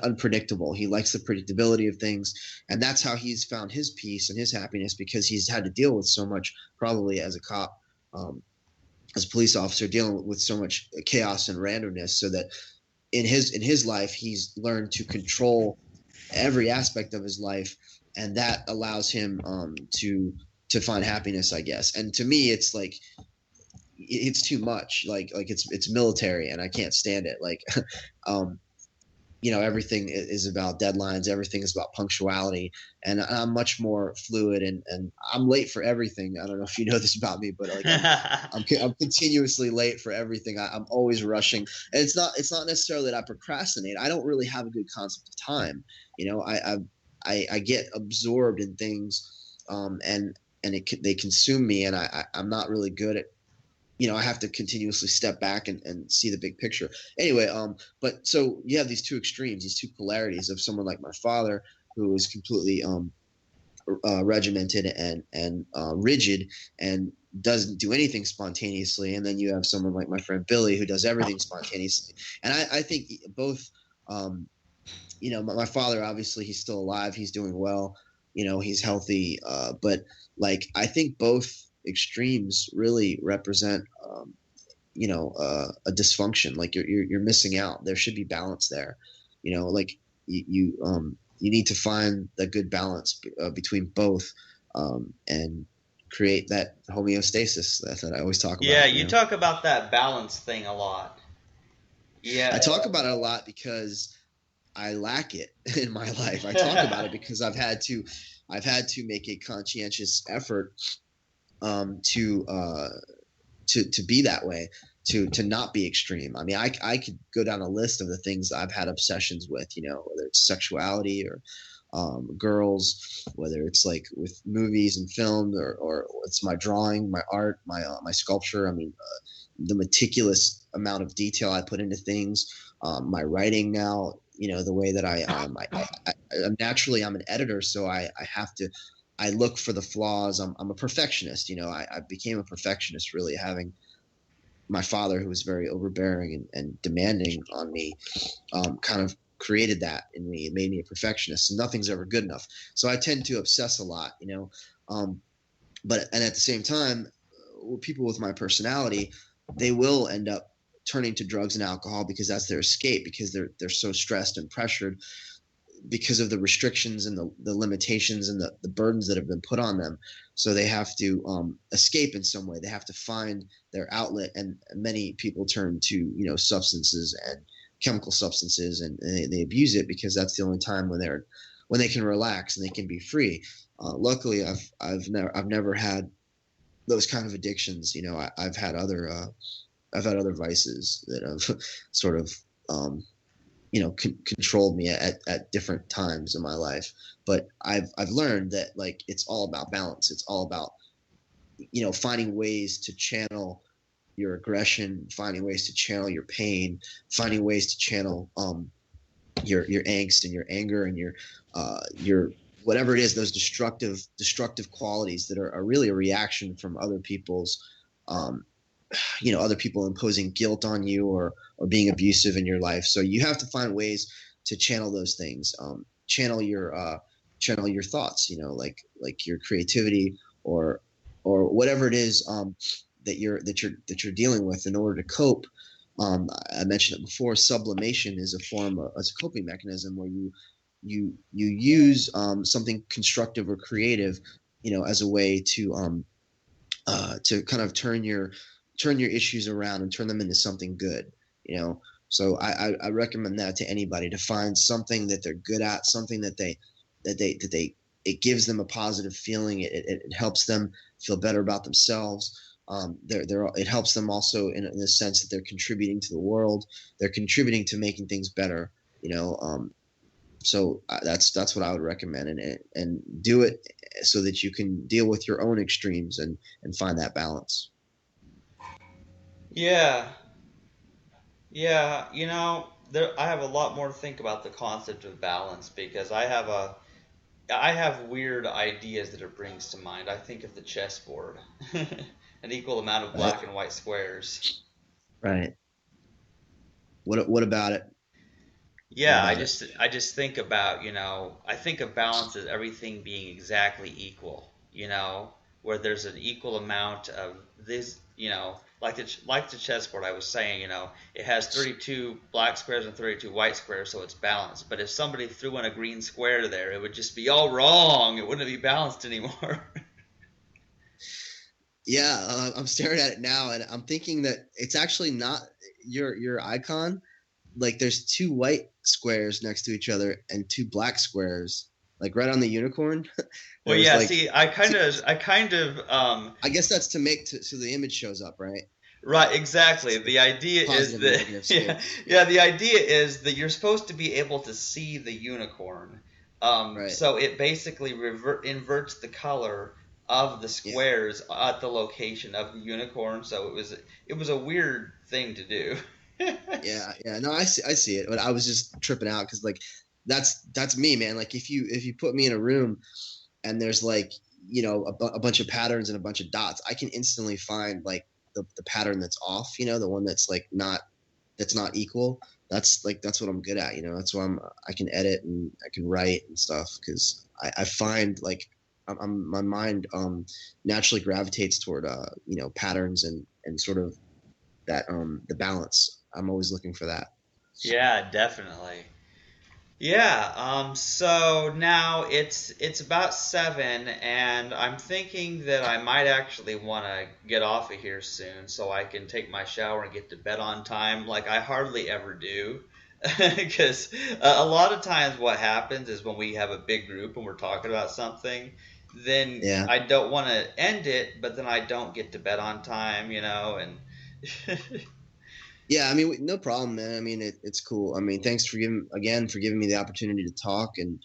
unpredictable. He likes the predictability of things, and that's how he's found his peace and his happiness, because he's had to deal with so much, probably as a cop, as a police officer, dealing with so much chaos and randomness, so that in his life he's learned to control every aspect of his life, and that allows him to find happiness, I guess. And to me, it's like it's too much. Like it's military, and I can't stand it. Like everything is about deadlines. Everything is about punctuality, and I'm much more fluid, and I'm late for everything. I don't know if you know this about me, but like I'm continuously late for everything. I'm always rushing, and it's not necessarily that I procrastinate. I don't really have a good concept of time. I get absorbed in things, and they consume me, and I'm not really good at. I have to continuously step back and see the big picture. Anyway, but so you have these two extremes, these two polarities of someone like my father, who is completely regimented and rigid, and doesn't do anything spontaneously. And then you have someone like my friend Billy, who does everything spontaneously. And I think both, my father, obviously he's still alive. He's doing well. He's healthy. But like, I think both extremes really represent a dysfunction. Like you're missing out. There should be balance there. Like you need to find the good balance between both, and create that homeostasis that I always talk about. Yeah, you talk about that balance thing a lot. Yeah, I talk about it a lot because I lack it in my life. I talk about it because I've had to make a conscientious effort to be that way, to not be extreme. I mean, I could go down a list of the things I've had obsessions with, whether it's sexuality or girls, whether it's like with movies and film, or it's my drawing, my art, my sculpture. I mean, the meticulous amount of detail I put into things, my writing now, the way that I'm naturally, I'm an editor, so I have to. I look for the flaws. I'm a perfectionist. I became a perfectionist, really, having my father, who was very overbearing and demanding on me, kind of created that in me. It made me a perfectionist, and nothing's ever good enough. So I tend to obsess a lot, but at the same time, people with my personality, they will end up turning to drugs and alcohol because that's their escape, because they're so stressed and pressured. because of the restrictions and the limitations and the burdens that have been put on them. So they have to escape in some way. They have to find their outlet, and many people turn to, you know, substances and chemical substances, and they abuse it because that's the only time when they can relax and they can be free. Luckily, I've never had those kind of addictions. You know, I've had other vices that have sort of you know, controlled me at different times in my life. But I've learned that, like, it's all about balance. It's all about, you know, finding ways to channel your aggression, finding ways to channel your pain, finding ways to channel your angst and your anger and your whatever it is, those destructive qualities that are really a reaction from other people's you know, other people imposing guilt on you or being abusive in your life. So you have to find ways to channel those things, channel your thoughts, you know, like your creativity or whatever it is that you're dealing with in order to cope. I mentioned it before. Sublimation is a coping mechanism where you use something constructive or creative, you know, as a way to kind of turn your issues around and turn them into something good, you know. So I recommend that to anybody, to find something that they're good at, something that it gives them a positive feeling. It helps them feel better about themselves. It helps them also in the sense that they're contributing to the world. They're contributing to making things better, you know. So that's what I would recommend, and do it so that you can deal with your own extremes and find that balance. Yeah. Yeah, you know, I have a lot more to think about the concept of balance, because I have weird ideas that it brings to mind. I think of the chessboard, an equal amount of Right. black and white squares. Right. What about it? What Yeah, about it? I just think about, you know, I think of balance as everything being exactly equal, you know, where there's an equal amount of this, you know, like the chessboard I was saying, you know, it has 32 black squares and 32 white squares, so it's balanced. But if somebody threw in a green square there, it would just be all wrong. It wouldn't be balanced anymore. Yeah, I'm staring at it now, and I'm thinking that it's actually not your icon. Like, there's two white squares next to each other and two black squares, like right on the unicorn. Well, There's yeah, like see, two, I kind of, I guess that's to make so the image shows up, right? right, exactly. It's The idea is positive and that negative yeah, space. yeah, the idea is that you're supposed to be able to see the unicorn. Right. So it basically inverts the color of the Yeah. squares at the location of the unicorn. So it was a weird thing to do. Yeah. Yeah. No, I see it, but I was just tripping out because, like, that's me, man. Like, if you put me in a room and there's, like, you know, a bunch of patterns and a bunch of dots, I can instantly find, like, the pattern that's off, you know, the one that's like that's not equal. That's what I'm good at, you know. That's why I can edit and I can write and stuff, because I find, like, my mind naturally gravitates toward you know, patterns and sort of that the balance. I'm always looking for that. Yeah, definitely. Yeah, so now it's about 7, and I'm thinking that I might actually want to get off of here soon so I can take my shower and get to bed on time, like I hardly ever do. Because a lot of times what happens is when we have a big group and we're talking about something, then Yeah. I don't want to end it, but then I don't get to bed on time, you know, and Yeah, I mean, no problem, man. I mean, it's cool. I mean, thanks for giving me the opportunity to talk, and,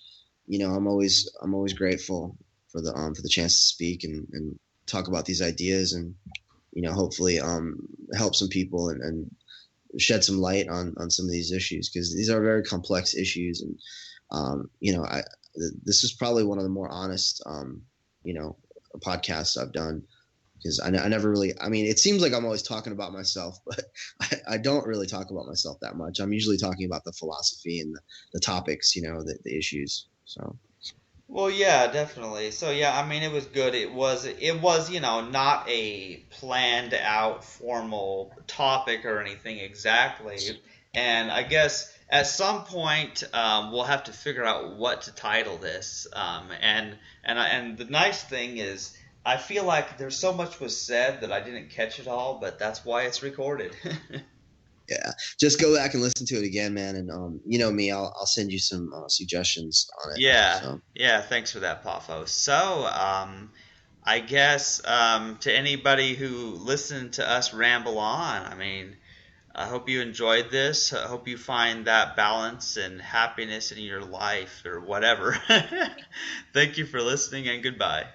you know, I'm always grateful for the chance to speak and talk about these ideas, and, you know, hopefully help some people and shed some light on some of these issues, because these are very complex issues, and you know, this is probably one of the more honest you know, podcasts I've done, because I never really, I mean, it seems like I'm always talking about myself, but I don't really talk about myself that much. I'm usually talking about the philosophy and the topics, you know, the issues. So well, yeah, definitely. So yeah, I mean, it was good. It was, you know, not a planned out formal topic or anything exactly. And I guess at some point, we'll have to figure out what to title this. And the nice thing is, I feel like there's so much was said that I didn't catch it all, but that's why it's recorded. Yeah, just go back and listen to it again, man. And you know me, I'll send you some suggestions on it. Yeah, So. yeah. Thanks for that, Poffo. So, I guess to anybody who listened to us ramble on, I mean, I hope you enjoyed this. I hope you find that balance and happiness in your life or whatever. Thank you for listening, and goodbye.